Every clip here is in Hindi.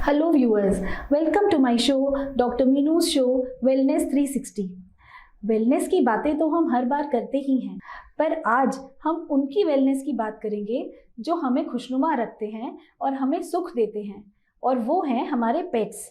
Hello viewers, welcome to my show Dr. Meenu's show Wellness 360। Wellness की बातें तो हम हर बार करते ही हैं, पर आज हम उनकी वेलनेस की बात करेंगे जो हमें खुशनुमा रखते हैं और हमें सुख देते हैं, और वो हैं हमारे पेट्स।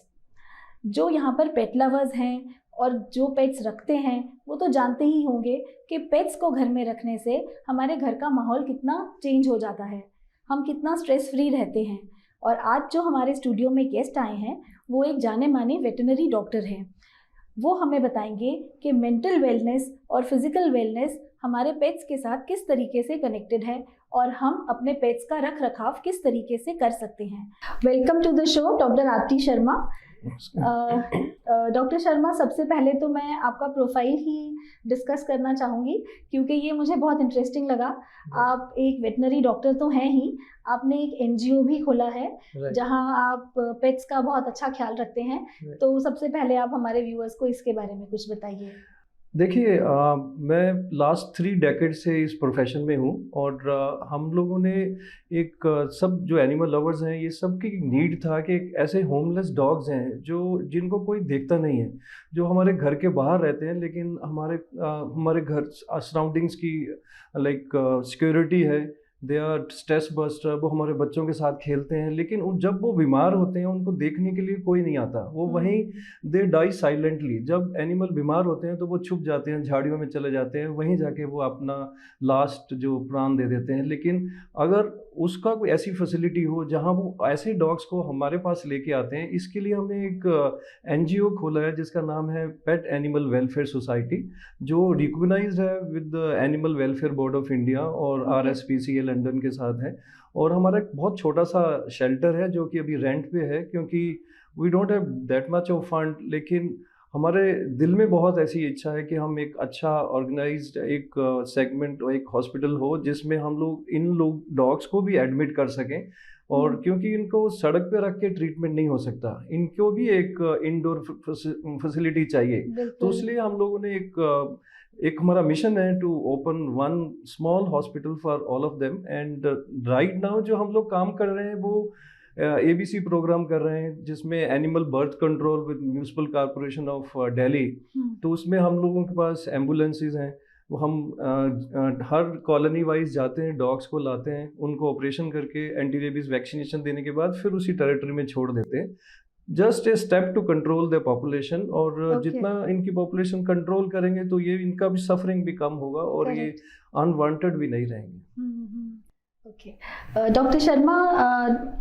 जो यहाँ पर पेट लवर्स हैं और जो पेट्स रखते हैं वो तो जानते ही होंगे कि पेट्स को घर में रखने से हमारे घर का माहौल कितना चेंज हो जाता है, हम कितना स्ट्रेस फ्री रहते हैं। और आज जो हमारे स्टूडियो में गेस्ट आए हैं वो एक जाने माने वेटरनरी डॉक्टर हैं। वो हमें बताएंगे कि मेंटल वेलनेस और फिजिकल वेलनेस हमारे पेट्स के साथ किस तरीके से कनेक्टेड है और हम अपने पेट्स का रख रखाव किस तरीके से कर सकते हैं। Welcome to the show doctor Aarti Sharma. Doctor Sharma, सबसे पहले तो मैं आपका प्रोफाइल ही डिस्कस करना चाहूँगी क्योंकि ये मुझे बहुत इंटरेस्टिंग लगा। आप एक वेटनरी डॉक्टर तो हैं ही, आपने एक एनजीओ भी खोला है जहां आप पेट्स का बहुत अच्छा ख्याल रखते हैं। तो सबसे पहले आप हमारे व्यूअर्स को इसके बारे में कुछ बताइए। देखिए, मैं लास्ट 3 डेकेड से इस प्रोफेशन में हूँ और हम लोगों ने एक सब जो एनिमल लवर्स हैं ये सब की नीड था कि एक ऐसे होमलेस डॉग्स हैं जो जिनको कोई देखता नहीं है, जो हमारे घर के बाहर रहते हैं लेकिन हमारे घर सराउंडिंग्स की लाइक सिक्योरिटी है, दे आर स्ट्रेस बस्टर, वो हमारे बच्चों के साथ खेलते हैं, लेकिन जब वो बीमार होते हैं उनको देखने के लिए कोई नहीं आता, वो वहीं दे डाई साइलेंटली। जब एनिमल बीमार होते हैं तो वो छुप जाते हैं, झाड़ियों में चले जाते हैं, वहीं जाके वो अपना लास्ट जो प्राण दे देते हैं। लेकिन अगर उसका कोई ऐसी फैसिलिटी हो जहां वो ऐसे डॉग्स को हमारे पास लेके आते हैं, इसके लिए हमने एक एनजीओ खोला है जिसका नाम है पेट एनिमल वेलफेयर सोसाइटी, जो रिकॉग्नाइज्ड है with animal welfare board of India और RSPCA लंदन के साथ है। और हमारा एक बहुत छोटा सा शेल्टर है जो कि अभी रेंट पे है क्योंकि we don't have that much of fund, लेकिन हमारे दिल में बहुत ऐसी इच्छा है कि हम एक अच्छा ऑर्गेनाइज्ड एक सेगमेंट और एक हॉस्पिटल हो जिसमें हम लोग इन डॉग्स को भी एडमिट कर सकें। और क्योंकि इनको सड़क पे रख के ट्रीटमेंट नहीं हो सकता, इनको भी एक इंडोर फैसिलिटी चाहिए। तो इसलिए हम लोगों ने एक हमारा मिशन है to open one small hospital for all of them. And right now जो हम लोग काम कर रहे हैं वो ABC प्रोग्राम कर रहे हैं जिसमें animal birth control with municipal corporation of Delhi. तो उसमें हम लोगों के पास एम्बुलेंसेज हैं, वो हम हर कॉलोनी वाइज जाते हैं, डॉग्स को लाते हैं, उनको ऑपरेशन करके एंटी रेबीज वैक्सीनेशन देने के बाद फिर उसी टेरिटरी में छोड़ देते हैं, just a step to control the population. और जितना इनकी पॉपुलेशन कंट्रोल करेंगे तो ये इनका भी सफरिंग भी कम होगा और ये अनवांटेड भी नहीं रहेंगे। ओके डॉक्टर शर्मा,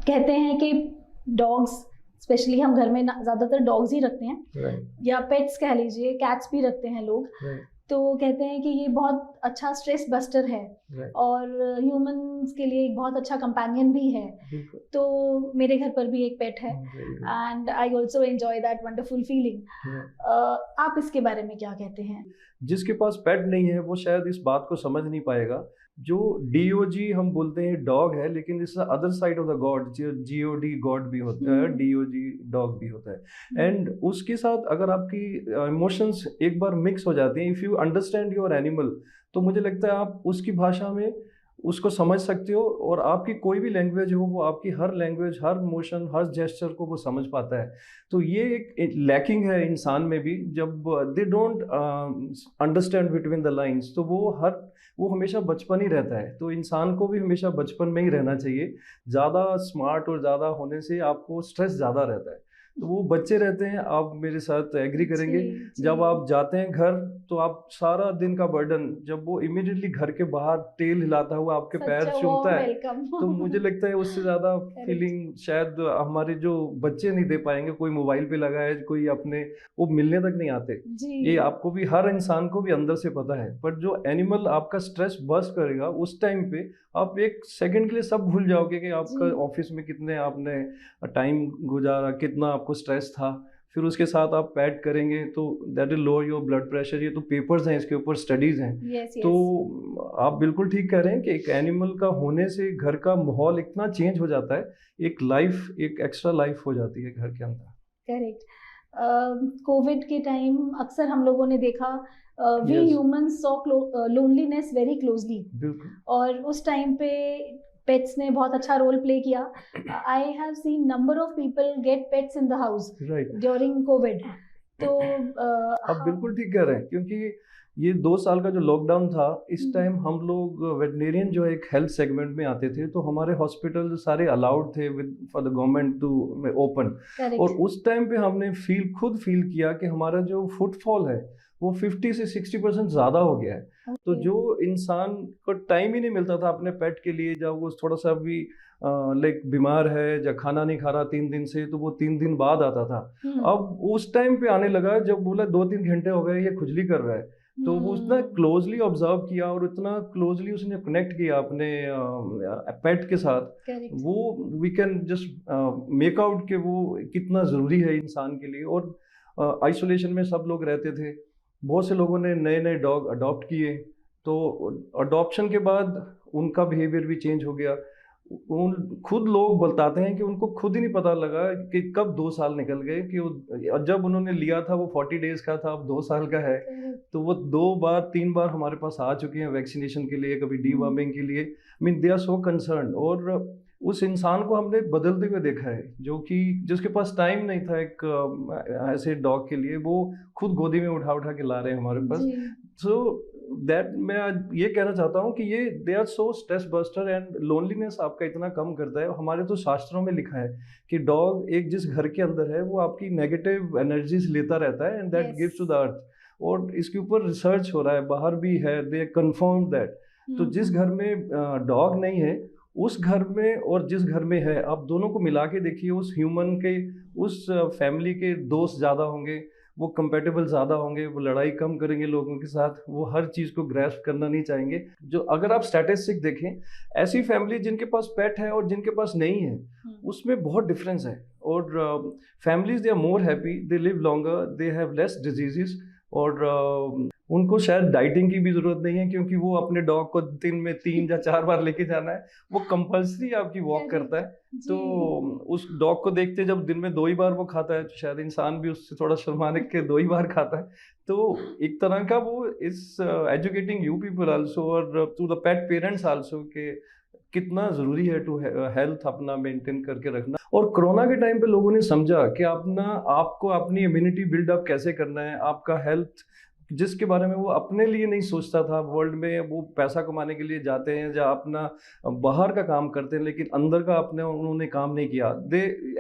कहते हैं कि डॉग्स, स्पेशली हम घर में ज़्यादातर डॉग्स ही रखते हैं या पेट्स कह लीजिए, कैट्स भी रखते हैं लोग, तो कहते हैं कि ये बहुत अच्छा स्ट्रेस बस्टर है और ह्यूमंस के लिए एक बहुत अच्छा कंपेनियन भी है। तो मेरे घर पर भी एक पेट है and I also enjoy that wonderful feeling. आप इसके बारे में क्या कहते हैं? जिसके पास पेट नहीं है वो शायद इस बात को समझ नहीं पाएगा। जो DOG हम बोलते हैं डॉग है, लेकिन इस other side of the God, जो GOD गॉड भी होता है, DOG डॉग भी होता है। एंड उसके साथ अगर आपकी इमोशंस एक बार मिक्स हो जाती हैं, if you understand your animal, तो मुझे लगता है आप उसकी भाषा में उसको समझ सकते हो और आपकी कोई भी लैंग्वेज हो वो आपकी हर लैंग्वेज, हर मोशन, हर जेस्चर को वो समझ पाता है। तो ये एक लैकिंग है इंसान में भी, जब they don't understand between the lines, तो वो हमेशा बचपन ही रहता है। तो इंसान को भी हमेशा बचपन में ही रहना चाहिए। ज़्यादा स्मार्ट और ज़्यादा होने से आपको स्ट्रेस ज़्यादा रहता है, तो वो बच्चे रहते हैं। आप मेरे साथ एग्री करेंगे, जब आप जाते हैं घर तो आप सारा दिन का बर्डन, जब वो इमीडिएटली घर के बाहर टेल हिलाता हुआ आपके पैर चूमता है, तो मुझे लगता है उससे ज़्यादा फीलिंग शायद हमारे जो बच्चे नहीं दे पाएंगे। कोई मोबाइल पे लगा है, कोई अपने, वो मिलने तक नहीं आते। ये आपको भी, हर इंसान को भी अंदर से पता है। पर जो एनिमल आपका स्ट्रेस बर्स्ट करेगा उस टाइम पे आप एक सेकंड के लिए सब भूल जाओगे कि आपका ऑफिस में कितने आपने टाइम गुजारा, कितना आपको स्ट्रेस था। फिर उसके साथ आप पैड करेंगे तो that will lower your blood pressure. ये तो पेपर्स हैं, इसके ऊपर स्टडीज हैं। तो आप बिल्कुल ठीक कह रहे हैं कि एक एनिमल का होने से घर का माहौल इतना चेंज हो जाता है, एक लाइफ, एक एक्स्ट्रा लाइफ हो जाती है घर के अंदर। करेक्ट। कोविड के टाइम अक्सर हम लोगों ने देखा we humans saw loneliness very closely, और उस टाइम पे पेट्स ने बहुत अच्छा रोल प्ले किया. I have seen number of people get pets in the house during Covid. तो आप बिल्कुल ठीक कह रहे हैं, क्योंकि ये 2 साल का जो लॉकडाउन था, इस टाइम हम लोग वेटनेरियन जो एक हेल्थ सेगमेंट में आते थे, तो हमारे हॉस्पिटल सारे अलाउड थे with for the government to open. और उस टाइम पे हमने खुद फील किया कि हमारा जो फुटफॉल है वो 50 से 60% ज़्यादा हो गया है. तो जो इंसान को टाइम ही नहीं मिलता था अपने पेट के लिए, जब वो थोड़ा सा भी लाइक बीमार है या खाना नहीं खा रहा 3 दिन से, तो वो 3 दिन बाद आता था. अब उस टाइम पे आने लगा जब बोला 2-3 घंटे हो गए ये खुजली कर रहा है, तो वो उतना क्लोजली ऑब्जर्व किया और इतना क्लोजली उसने कनेक्ट किया अपने पेट के साथ. वो we can just make out कि वो कितना ज़रूरी है इंसान के लिए. और आइसोलेशन में सब लोग रहते थे, बहुत से लोगों ने नए नए डॉग अडॉप्ट किए, तो अडॉप्शन के बाद उनका बिहेवियर भी चेंज हो गया. खुद लोग बताते हैं कि उनको खुद ही नहीं पता लगा कि कब 2 साल निकल गए, कि जब उन्होंने लिया था वो 40 डेज का था, अब 2 साल का है. तो वो 3 बार हमारे पास आ चुके हैं वैक्सीनेशन के लिए, कभी डीवर्मिंग के लिए. Mean they are so concern. और उस इंसान को हमने बदलते हुए देखा है, जो कि जिसके पास टाइम नहीं था एक ऐसे डॉग के लिए, वो खुद गोदी में उठा उठा के ला रहे हैं हमारे पास. सो दैट मैं आज ये कहना चाहता हूँ कि ये they are so stress buster and loneliness आपका इतना कम करता है. हमारे तो शास्त्रों में लिखा है कि डॉग एक जिस घर के अंदर है वो आपकी नेगेटिव एनर्जीज लेता रहता है and that gives to the earth. और इसके ऊपर रिसर्च हो रहा है, बाहर भी है, दे कंफर्म दैट. तो जिस घर में डॉग नहीं है उस घर में और जिस घर में है, आप दोनों को मिला के देखिए, उस ह्यूमन के उस फैमिली के दोस्त ज़्यादा होंगे, वो कंपेटेबल ज़्यादा होंगे, वो लड़ाई कम करेंगे लोगों के साथ, वो हर चीज़ को ग्रैस्प करना नहीं चाहेंगे. जो अगर आप स्टैटिस्टिक देखें, ऐसी फैमिली जिनके पास पेट है और जिनके पास नहीं है, उसमें बहुत डिफरेंस है. और families they are more happy, they live longer, they have less diseases. और उनको शायद डाइटिंग की भी ज़रूरत नहीं है, क्योंकि वो अपने डॉग को दिन में 3 या 4 बार लेके जाना है, वो कंपल्सरी आपकी वॉक करता है. तो उस डॉग को देखते जब दिन में 2 ही बार वो खाता है, तो शायद इंसान भी उससे थोड़ा शर्माने के 2 ही बार खाता है. तो एक तरह का वो इस एजुकेटिंग यू पीपल आल्सो और to the pet parents also के कितना ज़रूरी है टू हेल्थ अपना मेंटेन करके रखना. और कोरोना के टाइम पे लोगों ने समझा कि आपको अपनी इम्यूनिटी बिल्डअप कैसे करना है. आपका हेल्थ जिसके बारे में वो अपने लिए नहीं सोचता था, वर्ल्ड में वो पैसा कमाने के लिए जाते हैं या अपना बाहर का काम करते हैं, लेकिन अंदर का उन्होंने काम नहीं किया.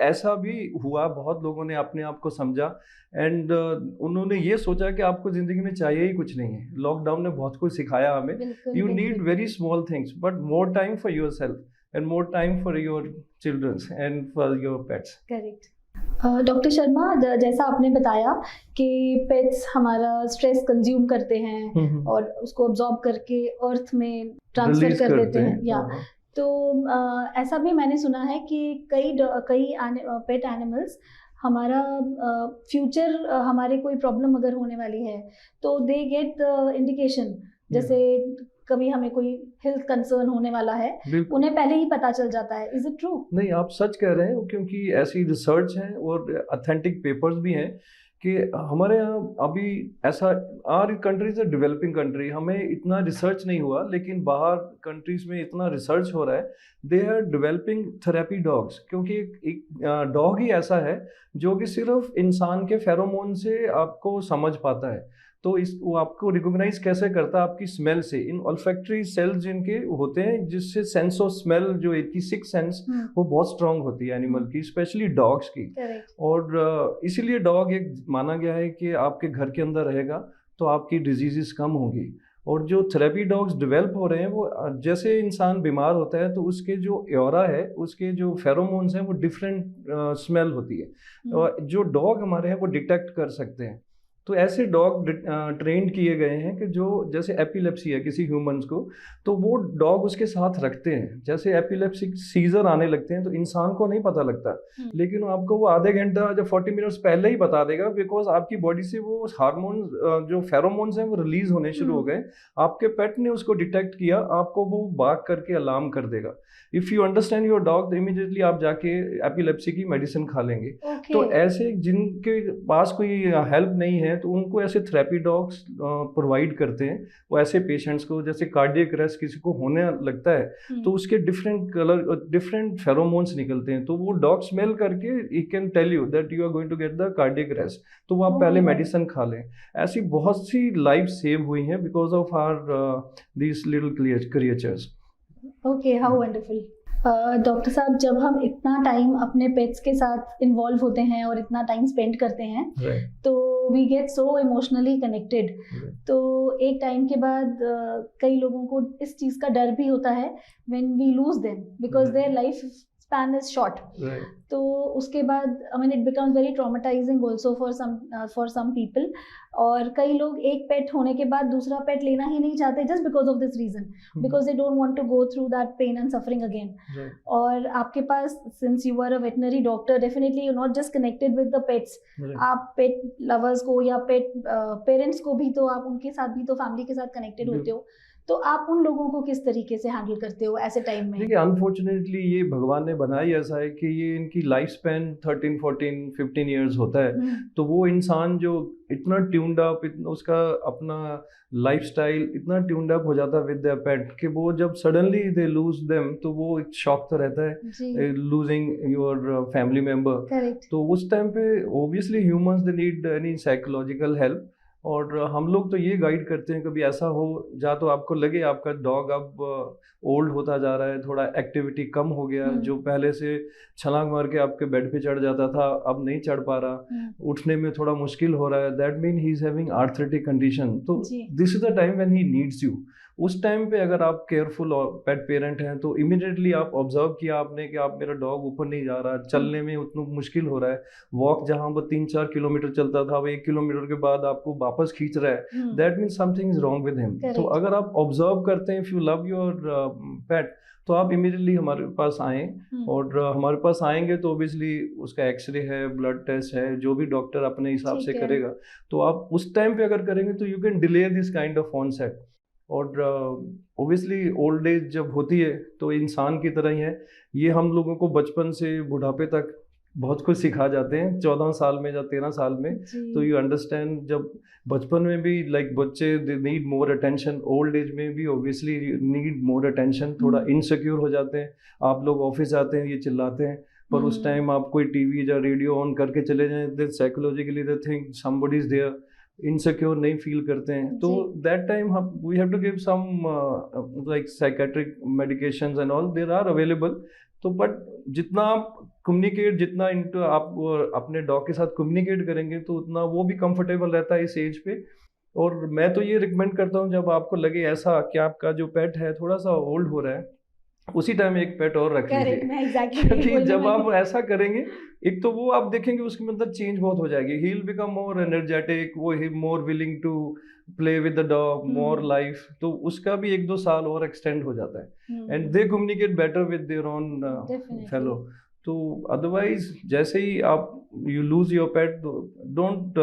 ऐसा भी हुआ, बहुत लोगों ने अपने आप को समझा एंड उन्होंने ये सोचा कि आपको ज़िंदगी में चाहिए ही कुछ नहीं है. लॉकडाउन ने बहुत कुछ सिखाया हमें. You need very small things but more time for your self and more time for your children's and for your pets. Correct. Doctor Sharma, जैसा आपने बताया कि पेट्स हमारा स्ट्रेस कंज्यूम करते हैं और उसको अब्जॉर्ब करके अर्थ में ट्रांसफर कर देते हैं. या तो ऐसा भी मैंने सुना है कि कई पेट एनिमल्स हमारा फ्यूचर, हमारे कोई प्रॉब्लम अगर होने वाली है तो दे गेट इंडिकेशन. जैसे कभी हमें कोई हेल्थ कंसर्न होने वाला है, उन्हें पहले ही पता चल जाता है. Is it true? नहीं, आप सच कह रहे हैं, क्योंकि ऐसी रिसर्च है और ऑथेंटिक पेपर्स भी हैं कि हमारे यहाँ अभी ऐसा, our countries a developing country, हमें इतना रिसर्च नहीं हुआ, लेकिन बाहर कंट्रीज में इतना रिसर्च हो रहा है. They are developing therapy dogs, क्योंकि एक डॉग ही ऐसा है जो कि सिर्फ इंसान के फेरोमोन से आपको समझ पाता है. तो वो आपको रिकॉग्नाइज कैसे करता है? आपकी स्मेल से. इन ऑल्फैक्टरी सेल्स जिनके होते हैं, जिससे सेंस ऑफ स्मेल जो 86 सेंस वो बहुत स्ट्रांग होती है एनिमल की, स्पेशली डॉग्स की. और इसीलिए डॉग एक माना गया है कि आपके घर के अंदर रहेगा तो आपकी डिजीजेस कम होंगी. और जो थेरेपी डॉग्स डेवलप हो रहे हैं, वो जैसे इंसान बीमार होता है तो उसके जो एरा है, उसके जो फेरोमोन्स हैं, वो डिफरेंट स्मेल होती है. जो डॉग हमारे हैं वो डिटेक्ट कर सकते हैं. तो ऐसे डॉग ट्रेंड किए गए हैं कि जो, जैसे एपिलेप्सी है किसी ह्यूमंस को, तो वो डॉग उसके साथ रखते हैं. जैसे एपिलेप्सिक सीजर आने लगते हैं तो इंसान को नहीं पता लगता, लेकिन आपको वो आधे घंटा या 40 मिनट्स पहले ही बता देगा, बिकॉज आपकी बॉडी से वो हार्मोन, जो फेरोमोन्स हैं, वो रिलीज होने शुरू हो गए. आपके पेट ने उसको डिटेक्ट किया, आपको वो बाग करके अलार्म कर देगा. If you understand your dog, तो इमीडिएटली आप जाके एपिलेप्सी की मेडिसिन खा लेंगे. तो ऐसे जिनके पास कोई हेल्प नहीं है, हैं तो उनको ऐसे थेरेपी डॉग्स प्रोवाइड करते हैं। वो ऐसे पेशेंट्स को, जैसे कार्डियक अरेस्ट किसी को होने लगता है तो उसके डिफरेंट कलर, डिफरेंट फेरोमोन्स निकलते हैं, तो वो डॉग स्मेल करके ही can tell you that you are going to get the cardiac arrest, तो वो आप पहले मेडिसिन खा लें। ऐसी बहुत सी लाइफ सेव हुई हैं because of our these little creatures. Okay, how wonderful. Doctor साहब, जब हम इतना टाइम अपने पेट्स के साथ इन्वॉल्व होते हैं और इतना टाइम स्पेंड करते हैं तो we get so emotionally connected. तो एक टाइम के बाद कई लोगों को इस चीज़ का डर भी होता है when we lose them because their life span is short. तो उसके बाद I mean it becomes very traumatising also for some people. और कई लोग एक पेट होने के बाद दूसरा पेट लेना ही नहीं चाहते just because of this reason, because they don't want to go through that pain and suffering again. और आपके पास, since you are a veterinary doctor, definitely you not just connected with the pets, आप पेट लवर्स को या पेट पेरेंट्स को भी, तो आप उनके साथ भी तो फैमिली के साथ कनेक्टेड होते हो, तो आप उन लोगों को किस तरीके से हैंडल करते हो ऐसे टाइम में? देखिए, अनफॉर्चुनेटली ये भगवान ने बनाई ऐसा है कि ये इनकी लाइफ स्पैन 13, 14, 15 ईयर्स होता है। तो वो इंसान जो इतना ट्यून्ड अप, उसका अपना लाइफस्टाइल इतना ट्यून्ड अप हो जाता है विद देयर पेट कि वो जब सडनली दे लूज देम तो वो एक शॉक तो रहता है, लूजिंग योर फैमिली मेंबर। तो उस टाइम पे obviously humans they need any psychological help. और हम लोग तो ये गाइड करते हैं, कभी ऐसा हो जा तो आपको लगे आपका डॉग अब ओल्ड होता जा रहा है, थोड़ा एक्टिविटी कम हो गया, जो पहले से छलांग मार के आपके बेड पे चढ़ जाता था अब नहीं चढ़ पा रहा, उठने में थोड़ा मुश्किल हो रहा है, that mean he is having arthritic condition. तो this is the time when he needs you. उस टाइम पे अगर आप केयरफुल पेट पेरेंट हैं तो इमिडिएटली आप ऑब्जर्व किया आपने कि आप, मेरा डॉग ऊपर नहीं जा रहा, चलने में उतना मुश्किल हो रहा है, वॉक जहाँ वो 3-4 किलोमीटर चलता था वो 1 किलोमीटर के बाद आपको वापस खींच रहा है, that means something is wrong with him. तो अगर आप ऑब्जर्व करते हैं, इफ यू लव योर पेट, तो आप इमीडिएटली हमारे पास आएँ, और हमारे पास आएंगे तो ओबियसली उसका एक्सरे है, ब्लड टेस्ट है, जो भी डॉक्टर अपने हिसाब से करेगा। तो आप उस टाइम पे अगर करेंगे तो you can delay this kind of onset. और ओबियसली ओल्ड एज जब होती है तो इंसान की तरह ही है, ये हम लोगों को बचपन से बुढ़ापे तक बहुत कुछ सिखा जाते हैं 14 साल में या 13 साल में। तो यू अंडरस्टैंड, जब बचपन में भी लाइक बच्चे they need more attention, old age में भी ऑब्वियसली नीड मोर अटेंशन, थोड़ा इनसिक्योर हो जाते हैं। आप लोग ऑफिस जाते हैं, ये चिल्लाते हैं, पर उस टाइम आप कोई टीवी या रेडियो ऑन करके चले जाएं, psychologically they think somebody is there, insecure नहीं फील करते हैं। तो दैट टाइम हम we have to give some like psychiatric medications and all, there are available. तो बट जितना आप कम्युनिकेट, जितना इनटू आप अपने डॉग के साथ कम्युनिकेट करेंगे तो उतना वो भी कंफर्टेबल रहता है इस एज पे। और मैं तो ये रिकमेंड करता हूँ, जब आपको लगे ऐसा कि आपका जो पेट है थोड़ा सा ओल्ड हो रहा है, उसी टाइम एक पेट और रख लीजिए, क्योंकि जब आप ऐसा करेंगे एक तो वो आप देखेंगे उसके अंदर चेंज बहुत हो जाएगी, he will become more energetic, वो he more willing to play with the dog, more life, तो उसका भी 1-2 साल और एक्सटेंड हो जाता है, and they communicate better with their own fellow. तो अदरवाइज जैसे ही आप you lose your pet, don't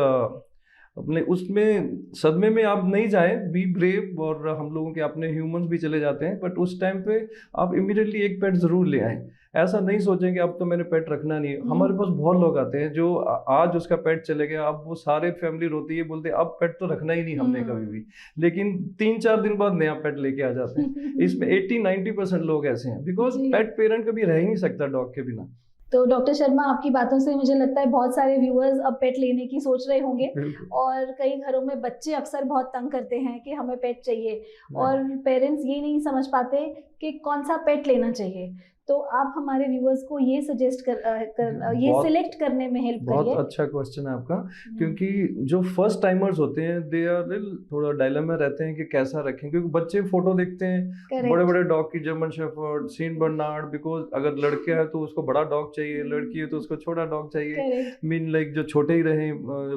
अपने उसमें सदमे में आप नहीं जाएं, बी ब्रेव। और हम लोगों के अपने ह्यूमंस भी चले जाते हैं, बट उस टाइम पे आप इमीडिएटली एक पेट जरूर ले आएं। ऐसा नहीं सोचें कि अब तो मैंने पेट रखना नहीं है। हमारे पास बहुत लोग आते हैं जो आज उसका पेट चले गया, अब वो सारे फैमिली रोती है, बोलते अब पेट तो रखना ही नहीं हमने कभी भी, लेकिन 3-4 दिन बाद नया पेट लेके आ जाते हैं। इसमें 80-90% लोग ऐसे हैं, बिकॉज पेट पेरेंट कभी रह ही नहीं सकता डॉग के बिना। तो डॉक्टर शर्मा, आपकी बातों से मुझे लगता है बहुत सारे व्यूअर्स अब पेट लेने की सोच रहे होंगे, और कई घरों में बच्चे अक्सर बहुत तंग करते हैं कि हमें पेट चाहिए, और पेरेंट्स ये नहीं समझ पाते कि कौन सा पेट लेना चाहिए। तो आप हमारे व्यूअर्स को ये सजेस्ट ये सिलेक्ट करने में हेल्प करिए। बहुत अच्छा क्वेश्चन है आपका, क्योंकि जो फर्स्ट टाइमर्स होते हैं दे आर थोड़ा डायलेमा रहते हैं कि कैसा रखें, क्योंकि बच्चे फोटो देखते हैं बड़े बड़े डॉग की, German shepherd, saint Bernard, because अगर लड़का है तो उसको बड़ा डॉग चाहिए, लड़की है तो उसको छोटा डॉग चाहिए, मीन लाइक जो छोटे ही रहे,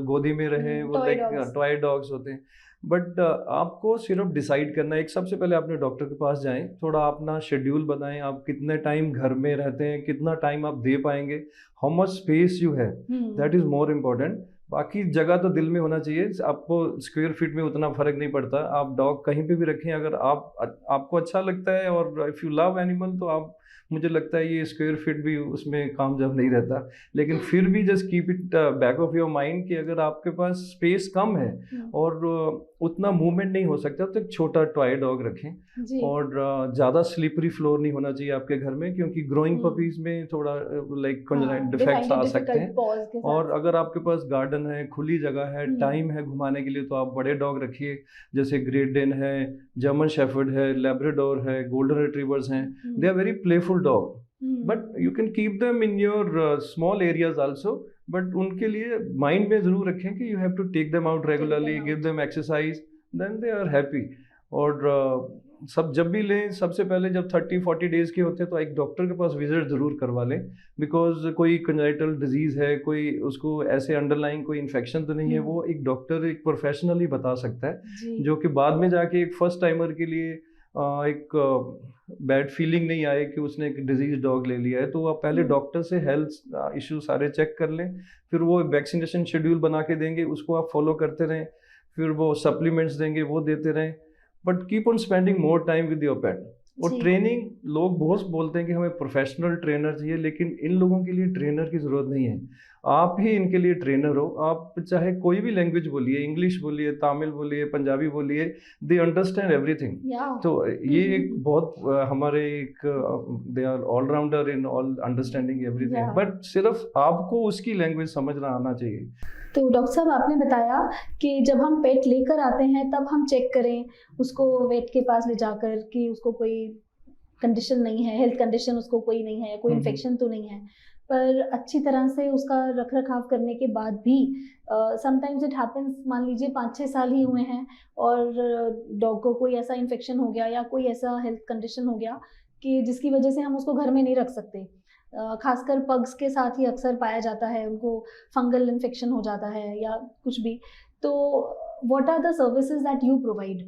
गोदी में रहे, वो लाइक टॉय डॉग्स होते हैं। बट आपको सिर्फ डिसाइड करना है, एक सबसे पहले अपने डॉक्टर के पास जाएं, थोड़ा अपना शेड्यूल बनाएं, आप कितने टाइम घर में रहते हैं, कितना टाइम आप दे पाएंगे, हाउ मच स्पेस यू है, दैट इज मोर इम्पोर्टेंट। बाकी जगह तो दिल में होना चाहिए। आपको स्क्वायर फीट में उतना फर्क नहीं पड़ता, आप डॉग कहीं पे भी रखें, अगर आपको अच्छा लगता है और इफ़ यू लव एनिमल तो आप, मुझे लगता है ये स्क्वायर फीट भी उसमें कामयाब नहीं रहता। लेकिन फिर भी just keep it back of your mind कि अगर आपके पास स्पेस कम है और उतना मूवमेंट नहीं हो सकता तो एक छोटा टॉय डॉग रखें। जी। और ज़्यादा स्लिपरी फ्लोर नहीं होना चाहिए आपके घर में, क्योंकि ग्रोइंग पपीज में थोड़ा लाइक डिफेक्ट्स आ सकते हैं। और अगर आपके पास गार्डन है, खुली जगह है, टाइम है घुमाने के लिए, तो आप बड़े डॉग रखिए, जैसे ग्रेट डेन है, जर्मन शेफर्ड है, लैब्राडोर है, गोल्डन रिट्रीवर्स हैं। They are very playful dog, but you can keep them in your small areas also. But उनके लिए माइंड में जरूर रखें कि you have to take them out regularly, give them exercise, then they are happy. और सब जब भी लें, सबसे पहले जब 30-40 डेज के होते हैं तो एक डॉक्टर के पास विजिट ज़रूर करवा लें, बिकॉज कोई कंजाइटल डिजीज़ है, कोई उसको ऐसे अंडरलाइंग कोई इन्फेक्शन तो नहीं है, वो एक डॉक्टर, एक प्रोफेशनल ही बता सकता है, जो कि बाद में जाके एक फर्स्ट टाइमर के लिए एक बैड फीलिंग नहीं आए कि उसने एक डिजीज डॉग ले लिया है। तो आप पहले डॉक्टर से हेल्थ इश्यू सारे चेक कर लें, फिर वो वैक्सीनेशन शेड्यूल बना के देंगे, उसको आप फॉलो करते रहें, फिर वो सप्लीमेंट्स देंगे, वो देते रहें, but keep on spending more time with your पेट। और ट्रेनिंग, लोग बहुत बोलते हैं कि हमें प्रोफेशनल ट्रेनर चाहिए, लेकिन इन लोगों के लिए ट्रेनर की ज़रूरत नहीं है, आप ही इनके लिए ट्रेनर हो। आप चाहे कोई भी लैंग्वेज बोलिए, इंग्लिश बोलिए, तमिल बोलिए, पंजाबी बोलिए, दे अंडरस्टैंड एवरीथिंग। तो ये एक बहुत हमारे एक they are allrounder in all understanding everything, but सिर्फ आपको उसकी लैंग्वेज समझना आना चाहिए। तो डॉक्टर साहब, आपने बताया कि जब हम पेट लेकर आते हैं तब हम चेक करें उसको वेट के पास ले जाकर कि उसको कोई कंडीशन नहीं है, हेल्थ कंडीशन उसको कोई नहीं है, कोई इन्फेक्शन तो नहीं है। पर अच्छी तरह से उसका रख रखाव करने के बाद भी समटाइम्स इट हैपेंस, मान लीजिए 5-6 साल ही हुए हैं और डॉग को कोई ऐसा इन्फेक्शन हो गया या कोई ऐसा हेल्थ कंडीशन हो गया कि जिसकी वजह से हम उसको घर में नहीं रख सकते। खासकर पग्स के साथ ही अक्सर पाया जाता है, उनको फंगल इन्फेक्शन हो जाता है या कुछ भी। तो what are the services that you provide?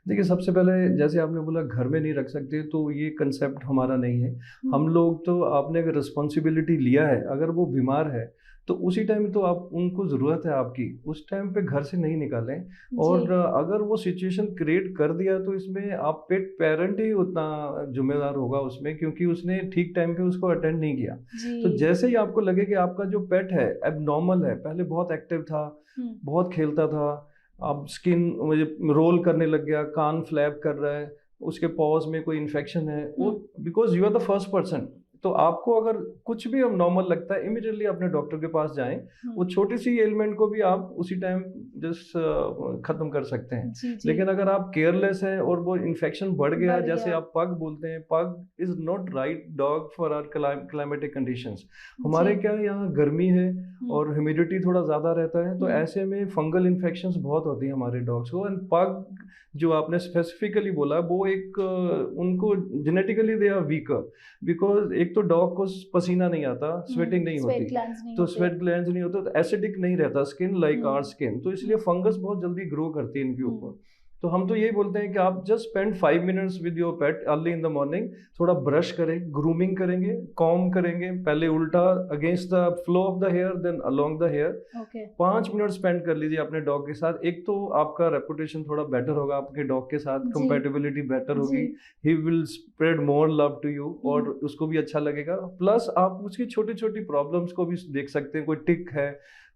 देखिए, सबसे पहले जैसे आपने बोला घर में नहीं रख सकते, तो ये कंसेप्ट हमारा नहीं है। हम लोग तो, आपने अगर रिस्पॉन्सिबिलिटी लिया है, अगर वो बीमार है तो उसी टाइम तो आप, उनको ज़रूरत है आपकी, उस टाइम पे घर से नहीं निकालें। और अगर वो सिचुएशन क्रिएट कर दिया तो इसमें आप पेट पेरेंट ही उतना जिम्मेदार होगा उसमें, क्योंकि उसने ठीक टाइम पे उसको अटेंड नहीं किया। तो जैसे ही आपको लगे कि आपका जो पेट है अब नॉर्मल है, पहले बहुत एक्टिव था, बहुत खेलता था, अब स्किन रोल करने लग गया, कान फ्लैप कर रहा है, उसके पॉज में कोई इन्फेक्शन है, वो because you are the first person, तो आपको अगर कुछ भी अब नॉर्मल लगता है, इमीडिएटली अपने डॉक्टर के पास जाएं। वो छोटी सी एलिमेंट को भी आप उसी टाइम जस्ट खत्म कर सकते हैं। लेकिन अगर आप केयरलेस हैं और वो इन्फेक्शन बढ़ गया, जैसे आप पग बोलते हैं, pug is not right dog for our climatic conditions. हमारे क्या यहाँ गर्मी है और ह्यूमिडिटी थोड़ा ज़्यादा रहता है, तो ऐसे में फंगल इन्फेक्शंस बहुत होती हैं हमारे डॉग्स को। एंड पग जो आपने स्पेसिफिकली बोला, वो एक उनको genetically they are weaker, because एक तो डॉग को पसीना नहीं आता, स्वेटिंग नहीं होती, तो स्वेट ग्लैंड्स नहीं होते, तो एसिडिक नहीं रहता स्किन लाइक आवर स्किन, तो इसलिए फंगस बहुत जल्दी ग्रो करती है इनके ऊपर। तो हम तो यही बोलते हैं कि आप just spend 5 minutes with your pet early in the morning, थोड़ा ब्रश करें, ग्रूमिंग करेंगे, कॉम करेंगे, पहले उल्टा against the flow of the hair, then along the hair. 5 minute spend कर लीजिए अपने डॉग के साथ। एक तो आपका रेपुटेशन थोड़ा बेटर होगा आपके डॉग के साथ, कंपेटिबिलिटी बेटर होगी, he will spread more love to you, और उसको भी अच्छा लगेगा। प्लस आप उसकी छोटी छोटी प्रॉब्लम्स को भी देख सकते हैं, कोई टिक है,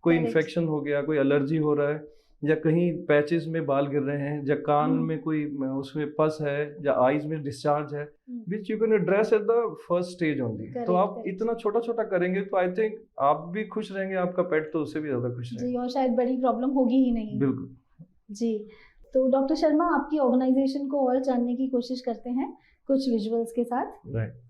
कोई इन्फेक्शन हो गया, कोई एलर्जी हो रहा है, या कहीं पैचेस में बाल गिर रहे हैं, या कान में कोई उसमें पस है, या आईज में डिस्चार्ज है, which you can address at the first stage only. तो आप इतना छोटा छोटा करेंगे तो आई थिंक आप भी खुश रहेंगे, आपका पेट तो उससे भी ज्यादा खुश रहेगा जी, और शायद बड़ी प्रॉब्लम होगी ही नहीं। बिल्कुल जी। तो डॉक्टर शर्मा, आपकी ऑर्गेनाइजेशन को और जानने की कोशिश करते हैं कुछ विजुअल्स के साथ। राइट।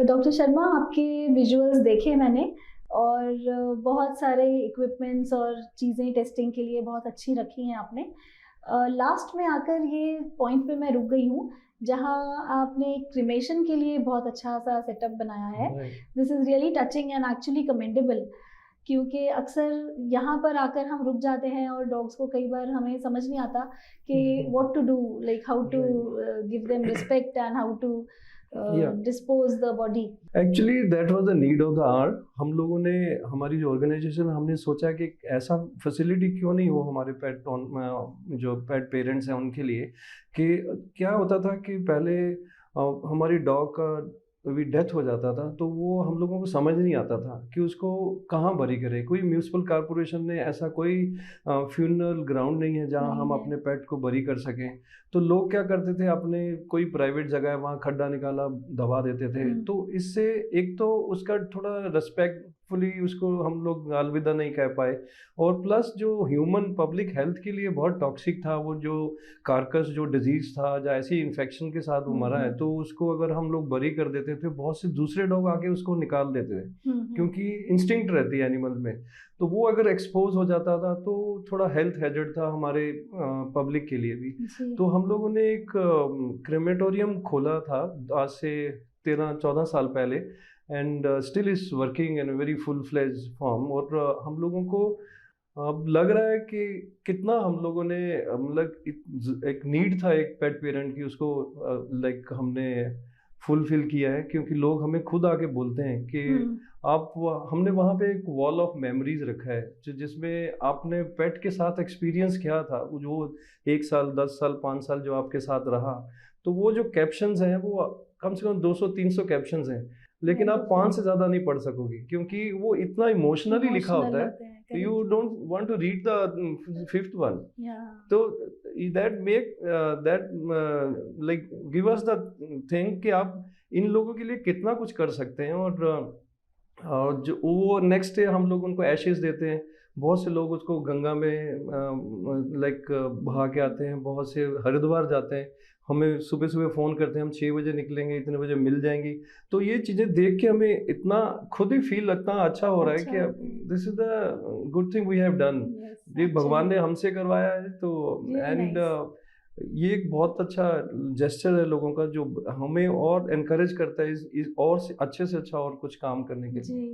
डॉक्टर शर्मा, आपके विजुअल्स देखे मैंने, और बहुत सारे इक्विपमेंट्स और चीज़ें टेस्टिंग के लिए बहुत अच्छी रखी हैं आपने। लास्ट में आकर ये पॉइंट पे मैं रुक गई हूँ जहाँ आपने क्रिमेशन के लिए बहुत अच्छा सा सेटअप बनाया है। This is really touching and actually commendable, क्योंकि अक्सर यहाँ पर आकर हम रुक जाते हैं और डॉग्स को कई बार हमें समझ नहीं आता कि what to do, like how to give them respect and how to dispose the body. Actually that was the need of the hour. हम लोगों ने, हमारी जो ऑर्गेनाइजेशन, हमने सोचा कि ऐसा फैसिलिटी क्यों नहीं हो हमारे पेट जो पेट पेरेंट्स हैं उनके लिए। कि क्या होता था कि पहले हमारी डॉग का अभी डेथ हो जाता था तो वो हम लोगों को समझ नहीं आता था कि उसको कहाँ भरी करें। कोई म्यूनिसिपल कॉरपोरेशन ने ऐसा कोई फ्यूनरल ग्राउंड नहीं है जहाँ हम अपने पेट को भरी कर सकें। तो लोग क्या करते थे, अपने कोई प्राइवेट जगह है वहाँ खड्डा निकाला दबा देते थे। तो इससे एक तो उसका थोड़ा रिस्पेक्टफुली उसको हम लोग अलविदा नहीं कह पाए, और प्लस जो ह्यूमन पब्लिक हेल्थ के लिए बहुत टॉक्सिक था वो जो कार्कस जो डिजीज था या ऐसी इन्फेक्शन के साथ वो मरा है, तो उसको अगर हम लोग बरी कर देते थे बहुत से दूसरे डॉग आके उसको निकाल देते थे, क्योंकि इंस्टिंक्ट रहती है एनिमल में। तो वो अगर एक्सपोज हो जाता था तो थोड़ा हेल्थ हैजर्ड था हमारे पब्लिक के लिए भी। तो हम लोगों ने एक क्रेमेटोरियम खोला था आज से 13-14 साल पहले, and still is working in very full fledge form. और हम लोगों को अब लग रहा है कि कितना हम लोगों ने मतलब एक नीड था एक पेट पेरेंट की, उसको लाइक हमने फुलफिल किया है। क्योंकि लोग हमें खुद आके बोलते हैं कि आप, हमने वहाँ पे एक वॉल ऑफ मेमोरीज रखा है जिसमें आपने पेट के साथ एक्सपीरियंस किया था, जो 1 साल 10 साल 5 साल जो आपके साथ रहा। तो वो जो कैप्शंस हैं वो कम से कम 200-300 कैप्शंस हैं, लेकिन आप 5 से ज़्यादा नहीं पढ़ सकोगे क्योंकि वो इतना इमोशनली लिखा होता है। You don't want to read the 5th one. तो that make that like give us the thing कि आप इन लोगों के लिए कितना कुछ कर सकते हैं। और जो वो नेक्स्ट डे हम लोग उनको एशेस देते हैं। बहुत से लोग उसको गंगा में लाइक बहा के आते हैं, बहुत से हरिद्वार जाते हैं, हमें सुबह सुबह फ़ोन करते हैं हम 6 बजे निकलेंगे, इतने बजे मिल जाएंगी। तो ये चीज़ें देख के हमें इतना खुद ही फील लगता अच्छा हो रहा है कि this is the good thing we have done. ये भगवान ने हमसे करवाया है। तो एंड ये एक बहुत अच्छा जेस्चर है लोगों का जो हमें और एनकरेज करता है इस और अच्छे से अच्छा और कुछ काम करने के लिए।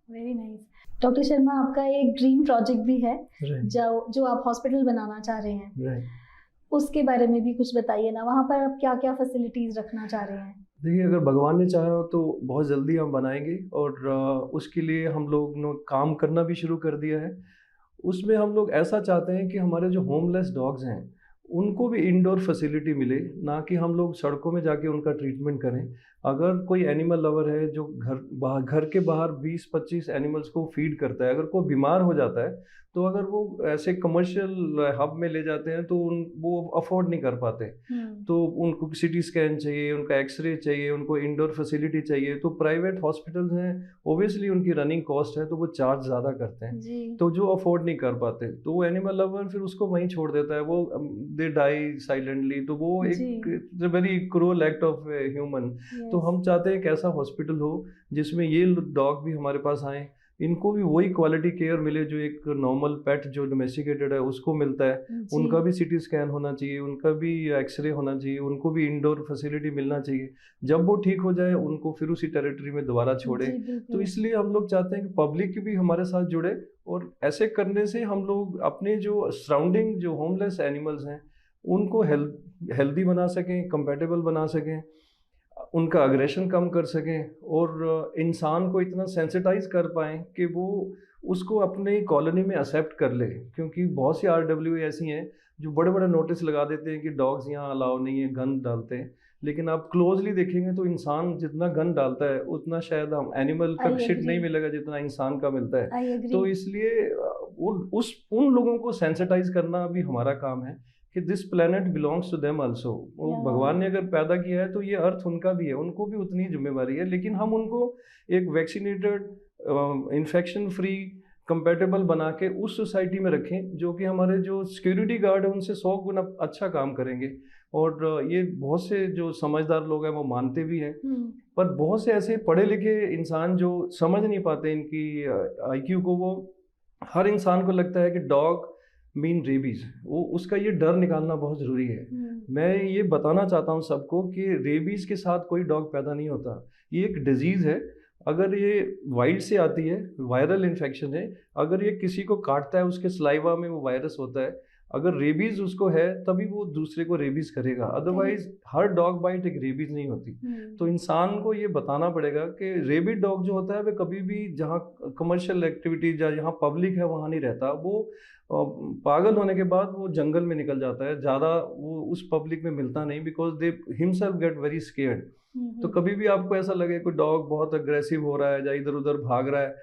Very nice. डॉक्टर शर्मा, आपका एक ड्रीम प्रोजेक्ट भी है जो आप हॉस्पिटल बनाना चाह रहे हैं, उसके बारे में भी कुछ बताइए ना। वहाँ पर आप क्या क्या फैसिलिटीज रखना चाह रहे हैं? देखिए, अगर भगवान ने चाहा तो बहुत जल्दी हम बनाएंगे, और उसके लिए हम लोग ने काम करना भी शुरू कर दिया है। उसमें हम लोग ऐसा चाहते हैं कि हमारे जो होमलेस डॉग्स हैं उनको भी इंडोर फैसिलिटी मिले, ना कि हम लोग सड़कों में जाके उनका ट्रीटमेंट करें। अगर कोई एनिमल लवर है जो घर के बाहर 20-25 एनिमल्स को फीड करता है, अगर कोई बीमार हो जाता है तो अगर वो ऐसे कमर्शियल हब में ले जाते हैं तो वो अफोर्ड नहीं कर पाते। तो उनको सिटी स्कैन चाहिए, उनका एक्सरे चाहिए, उनको इंडोर फैसिलिटी चाहिए। तो प्राइवेट हॉस्पिटल्स हैं, ओबियसली उनकी रनिंग कॉस्ट है तो वो चार्ज ज़्यादा करते हैं, तो जो अफोर्ड नहीं कर पाते तो वो एनिमल लवर फिर उसको वहीं छोड़ देता है, वो दे डाई साइलेंटली। तो वो एक very cruel act of human. तो हम चाहते हैं एक ऐसा हॉस्पिटल हो जिसमें ये डॉग भी हमारे पास आए, इनको भी वही क्वालिटी केयर मिले जो एक नॉर्मल पेट जो डोमेस्टिकेटेड है उसको मिलता है। उनका भी सिटी स्कैन होना चाहिए, उनका भी एक्सरे होना चाहिए, उनको भी इंडोर फैसिलिटी मिलना चाहिए। जब वो ठीक हो जाए उनको फिर उसी टेरिटरी में दोबारा छोड़े। तो इसलिए हम लोग चाहते हैं कि पब्लिक भी हमारे साथ जुड़े, और ऐसे करने से हम लोग अपने जो सराउंडिंग जो होमलेस एनिमल्स हैं उनको हेल्दी बना सकें, कंपेटेबल बना सकें, उनका अग्रेशन कम कर सकें, और इंसान को इतना सेंसिटाइज कर पाएँ कि वो उसको अपने कॉलोनी में एक्सेप्ट कर ले। क्योंकि बहुत सी RWA ऐसी हैं जो बड़े बड़े नोटिस लगा देते हैं कि डॉग्स यहाँ अलाउ नहीं है, गन डालते हैं, लेकिन आप क्लोजली देखेंगे तो इंसान जितना गन डालता है उतना शायद हम एनिमल का शिट नहीं मिलेगा जितना इंसान का मिलता है। तो इसलिए उन लोगों को सेंसिटाइज करना भी हमारा काम है कि this planet belongs to them also. भगवान ने अगर पैदा किया है तो ये अर्थ उनका भी है, उनको भी उतनी जिम्मेवारी है। लेकिन हम उनको एक वैक्सीनेटेड, इन्फेक्शन फ्री, कंपेटेबल बना के उस सोसाइटी में रखें जो कि हमारे जो सिक्योरिटी गार्ड है उनसे 100 गुना अच्छा काम करेंगे, और ये बहुत से जो समझदार लोग हैं वो मानते भी हैं, हम्म, पर बहुत से ऐसे पढ़े लिखे इंसान जो समझ नहीं पाते इनकी आईक्यू को, वो हर इंसान को लगता है कि डॉग मीन रेबीज, वो उसका ये डर निकालना बहुत ज़रूरी है। मैं ये बताना चाहता हूँ सबको कि रेबीज के साथ कोई डॉग पैदा नहीं होता, ये एक डिजीज़ है। अगर ये वाइल्ड से आती है, वायरल इन्फेक्शन है, अगर ये किसी को काटता है उसके सलाइवा में वो वायरस होता है, अगर रेबीज उसको है तभी वो दूसरे को रेबीज करेगा, अदरवाइज हर डॉग बाइट एक रेबीज नहीं होती। तो इंसान को ये बताना पड़ेगा कि रेबिड डॉग जो होता है वह कभी भी जहाँ कमर्शियल एक्टिविटीज या जहाँ पब्लिक है वहाँ नहीं रहता, वो पागल होने के बाद वो जंगल में निकल जाता है, ज़्यादा वो उस पब्लिक में मिलता नहीं, because they himself get very scared. तो कभी भी आपको ऐसा लगे कोई डॉग बहुत अग्रेसिव हो रहा है या इधर उधर भाग रहा है,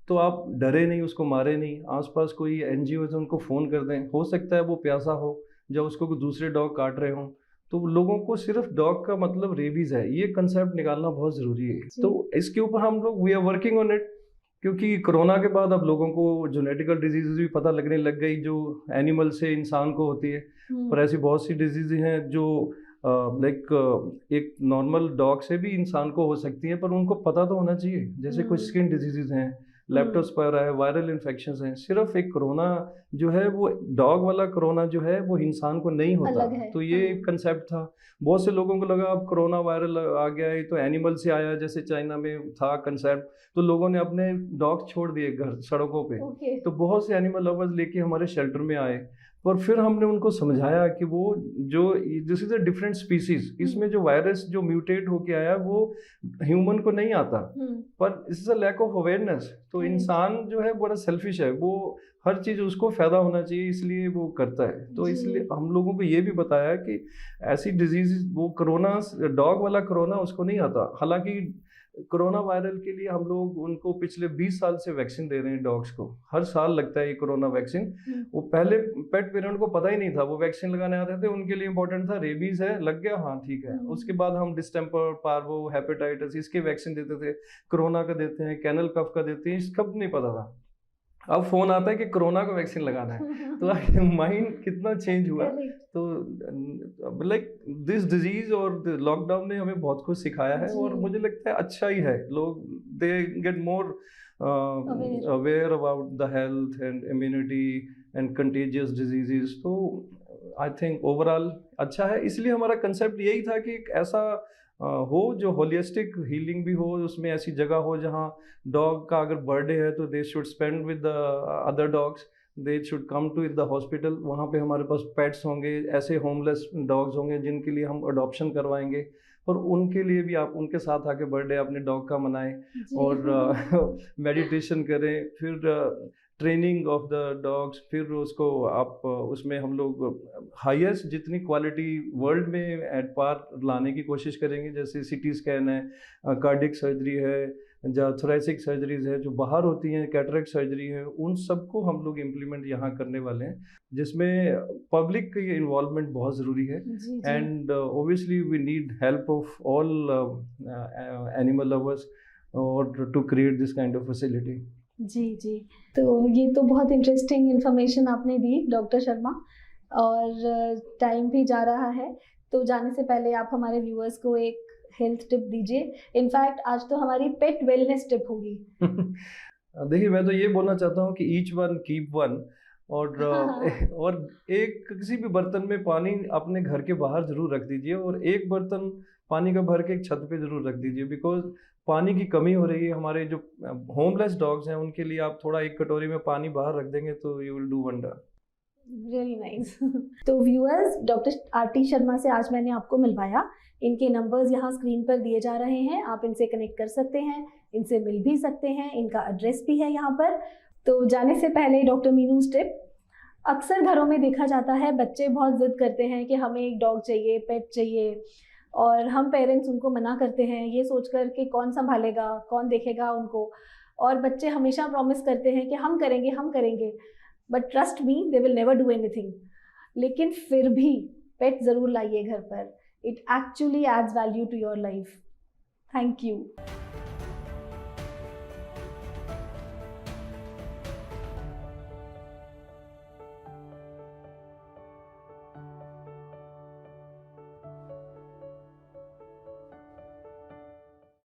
तो आप डरे नहीं, उसको मारे नहीं, आसपास कोई एनजीओ है उनको फ़ोन कर दें, हो सकता है वो प्यासा हो या उसको कोई दूसरे डॉग काट रहे हों। तो लोगों को सिर्फ डॉग का मतलब रेबीज है ये कंसेप्ट निकालना बहुत ज़रूरी है। तो इसके ऊपर हम लोग we are working on it, क्योंकि कोरोना के बाद अब लोगों को जेनेटिकल डिजीज़ भी पता लगने लग गई जो एनिमल से इंसान को होती है। पर ऐसी बहुत सी डिजीज़ हैं जो एक नॉर्मल डॉग से भी इंसान को हो सकती है, पर उनको पता तो होना चाहिए। जैसे कुछ स्किन डिजीज़ हैं, लेप्टोस्पायरा है, वायरल इन्फेक्शंस हैं। सिर्फ एक कोरोना जो है वो डॉग वाला कोरोना जो है वो इंसान को नहीं होता, तो ये कंसेप्ट था। बहुत से लोगों को लगा अब कोरोना वायरल आ गया है तो एनिमल से आया, जैसे चाइना में था कंसेप्ट, तो लोगों ने अपने डॉग छोड़ दिए घर सड़कों पे। तो बहुत से एनिमल लवर्स लेके हमारे शेल्टर में आए, पर फिर हमने उनको समझाया कि वो जो this is a different species, इसमें जो वायरस जो म्यूटेट होके आया वो ह्यूमन को नहीं आता, पर is a lack of awareness. तो इंसान जो है बड़ा सेल्फिश है, वो हर चीज़ उसको फ़ायदा होना चाहिए इसलिए वो करता है। तो इसलिए हम लोगों को ये भी बताया कि ऐसी डिजीज वो कोरोना डॉग वाला कोरोना उसको नहीं आता। हालांकि कोरोना वायरल के लिए हम लोग उनको पिछले 20 साल से वैक्सीन दे रहे हैं डॉग्स को, हर साल लगता है ये कोरोना वैक्सीन। वो पहले पेट पेरेंट को पता ही नहीं था, वो वैक्सीन लगाने आते थे, उनके लिए इंपॉर्टेंट था रेबीज है, लग गया हाँ ठीक है। उसके बाद हम डिस्टेम्पर, पार्वो, हेपेटाइटिस इसके वैक्सीन देते थे, कोरोना का देते हैं, कैनल कफ का देते हैं, इसका नहीं पता था। अब फोन आता है कि कोरोना का वैक्सीन लगाना है, तो माइंड कितना चेंज हुआ। तो दिस डिजीज और लॉकडाउन ने हमें बहुत कुछ सिखाया है, और मुझे लगता है अच्छा ही है। लोग they get more aware about the health and immunity and contagious diseases. तो आई थिंक ओवरऑल अच्छा है। इसलिए हमारा कंसेप्ट यही था कि एक ऐसा हो जो होलिस्टिक हीलिंग भी हो, उसमें ऐसी जगह हो जहाँ डॉग का अगर बर्थडे है तो they should spend with the other dogs, they should come to the hospital, वहाँ पे हमारे पास पेट्स होंगे, ऐसे होमलेस डॉग्स होंगे जिनके लिए हम अडॉप्शन करवाएंगे, और उनके लिए भी आप उनके साथ आके बर्थडे अपने डॉग का मनाएं और मेडिटेशन करें, फिर ट्रेनिंग ऑफ द डॉग्स, फिर उसको आप उसमें हम लोग हाईएस्ट जितनी क्वालिटी वर्ल्ड में एट पार लाने की कोशिश करेंगे। जैसे सीटी स्कैन है, कार्डियक सर्जरी है, जो थोरेसिक सर्जरीज है जो बाहर होती हैं, कैटरेक्ट सर्जरी है, उन सबको हम लोग इम्प्लीमेंट यहाँ करने वाले हैं, जिसमें पब्लिक की इन्वॉल्वमेंट बहुत ज़रूरी है। And obviously we need help of all animal lovers और to create this kind of facility. जी, तो ये तो बहुत इंटरेस्टिंग इन्फॉर्मेशन आपने दी डॉक्टर शर्मा, और टाइम भी जा रहा है, तो जाने से पहले आप हमारे व्यूअर्स को एक हेल्थ टिप दीजिए। इनफैक्ट आज तो हमारी पेट वेलनेस टिप होगी। देखिए, मैं तो ये बोलना चाहता हूँ कि ईच वन कीप वन, और एक किसी भी बर्तन में पानी अपने घर के बाहर जरूर रख दीजिए, और एक बर्तन पानी का भर के एक छत पे जरूर रख दीजिए, बिकॉज पानी की कमी हो रही है। हमारे जो होमलेस डॉग्स हैं उनके लिए आप थोड़ा एक कटोरी में पानी बाहर रख देंगे तो you will do wonder. Very nice. तो व्यूअर्स, डॉक्टर आरटी शर्मा से आज मैंने आपको मिलवाया। इनके नंबर्स यहाँ स्क्रीन पर दिए जा रहे हैं, आप इनसे कनेक्ट कर सकते हैं, इनसे मिल भी सकते हैं, इनका एड्रेस भी है यहाँ पर। तो जाने से पहले डॉक्टर मीनूज टिप, अक्सर घरों में देखा जाता है बच्चे बहुत जिद करते हैं कि हमें एक डॉग चाहिए, पेट चाहिए, और हम पेरेंट्स उनको मना करते हैं ये सोचकर कि कौन संभालेगा, कौन देखेगा उनको, और बच्चे हमेशा प्रॉमिस करते हैं कि हम करेंगे, but trust me they will never do anything. लेकिन फिर भी पेट ज़रूर लाइए घर पर, it actually adds value to your life. Thank you.